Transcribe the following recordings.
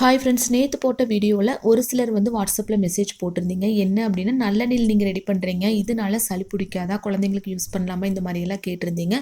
Hi friends, நேற்று போட்ட வீடியோவில் ஒரு சிலர் வந்து வாட்ஸ்அப்பில் மெசேஜ் போட்டிருந்தீங்க. என்ன அப்படின்னா, நல்லெண்ணெயில் நீங்கள் ரெடி பண்ணுறீங்க, இதனால சளி பிடிக்காதா, குழந்தைங்களுக்கு யூஸ் பண்ணலாமா, இந்த மாதிரியெல்லாம் கேட்டிருந்தீங்க.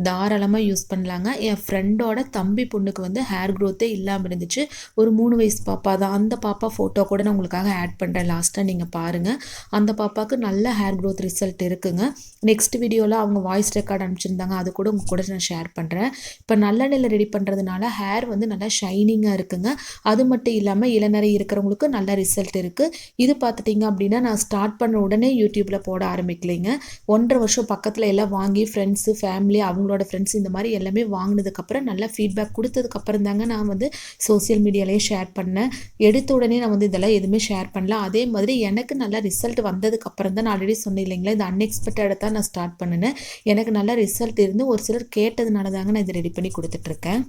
தாராளமாக யூஸ் பண்ணலாங்க. என் ஃப்ரெண்டோட தம்பி பொண்ணுக்கு வந்து ஹேர் க்ரோத்தே இல்லாமல் இருந்துச்சு. ஒரு 3 வயசு பாப்பா தான். அந்த பாப்பா ஃபோட்டோ கூட நான் உங்களுக்காக ஆட் பண்ணுறேன், லாஸ்ட்டாக நீங்கள் பாருங்கள். அந்த பாப்பாவுக்கு நல்ல ஹேர் க்ரோத் ரிசல்ட் இருக்குங்க. நெக்ஸ்ட் வீடியோவில் அவங்க வாய்ஸ் ரெக்கார்ட் அனுப்பிச்சிருந்தாங்க, அது கூட உங்கள் கூட நான் ஷேர் பண்ணுறேன். இப்போ நல்லெண்ணெயில் ரெடி பண்ணுறதுனால ஹேர் வந்து நல்லா ஷைனிங்காக இருக்குங்க. அது மட்டும் இல்லாமல் இளநரை இருக்கிறவங்களுக்கு நல்ல ரிசல்ட் இருக்குது. இது பார்த்துட்டிங்க அப்படின்னா, நான் ஸ்டார்ட் பண்ண உடனே யூடியூப்பில் போட ஆரம்பிக்கலைங்க. 1.5 வருஷம் பக்கத்தில் எல்லாம் வாங்கி ஃப்ரெண்ட்ஸு, ஃபேமிலி, அவங்களோட ஃப்ரெண்ட்ஸ் இந்த மாதிரி எல்லாமே வாங்கினதுக்கப்புறம் நல்ல ஃபீட்பேக் கொடுத்ததுக்கப்புறம் தாங்க நான் வந்து சோசியல் மீடியாலேயே ஷேர் பண்ணேன். எடுத்த உடனே நான் வந்து இதெல்லாம் எதுவுமே ஷேர் பண்ணல. அதே மாதிரி எனக்கு நல்ல ரிசல்ட் வந்ததுக்கப்புறம் தான், நான் ஆல்ரெடி சொன்னேன் இல்லைங்களா, இது அன்எக்ஸ்பெக்டடாக தான் நான் ஸ்டார்ட் பண்ணினேன். எனக்கு நல்ல ரிசல்ட் இருந்து ஒரு சிலர் கேட்டதுனால தாங்க நான் இதை ரெடி பண்ணி கொடுத்துட்ருக்கேன்.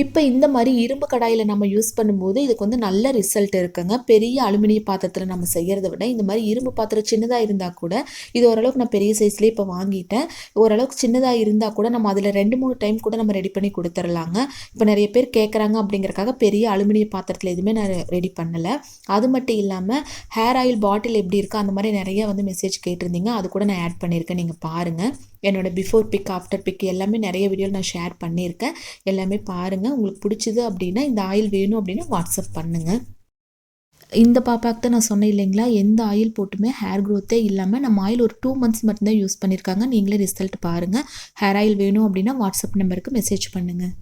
இப்போ இந்த மாதிரி இரும்பு கடாயில் நம்ம யூஸ் பண்ணும்போது இதுக்கு வந்து நல்ல ரிசல்ட் இருக்குங்க. பெரிய அலுமினிய பாத்திரத்தில் நம்ம செய்கிறத விட இந்த மாதிரி இரும்பு பாத்திரம் சின்னதாக இருந்தால் கூட, இது ஓரளவுக்கு நான் பெரிய சைஸ்லேயே இப்போ வாங்கிட்டேன். ஓரளவுக்கு சின்னதாக இருந்தால் கூட நம்ம அதில் 2-3 டைம் கூட நம்ம ரெடி பண்ணி கொடுத்துர்லாங்க. இப்போ நிறைய பேர் கேட்குறாங்க அப்படிங்கிறக்காக பெரிய அலுமினிய பாத்திரத்தில் எதுவுமே நான் ரெடி பண்ணலை. அது மட்டும் இல்லாமல் ஹேர் ஆயில் பாட்டில் எப்படி இருக்கோ அந்த மாதிரி நிறைய வந்து மெசேஜ் கேட்டிருந்தீங்க. அது கூட நான் ஆட் பண்ணியிருக்கேன், நீங்கள் பாருங்கள். என்னோட பிஃபோர் பிக், ஆஃப்டர் பிக் எல்லாமே நிறைய வீடியோவில் நான் ஷேர் பண்ணியிருக்கேன். எல்லாமே பாருங்கள். உங்களுக்கு பிடிச்சிது அப்படின்னா, இந்த ஆயில் வேணும் அப்படின்னா வாட்ஸ்அப் பண்ணுங்கள். இந்த பாப்பாவுக்கு தான் நான் சொன்னேன் இல்லைங்களா, எந்த ஆயில் போட்டுமே ஹேர் க்ரோத்தே இல்லாமல் நம்ம ஆயில் ஒரு 2 மந்த்ஸ் மட்டும்தான் யூஸ் பண்ணியிருக்காங்க. நீங்களே ரிசல்ட் பாருங்கள். ஹேர் ஆயில் வேணும் அப்படின்னா வாட்ஸ்அப் நம்பருக்கு மெசேஜ் பண்ணுங்கள்.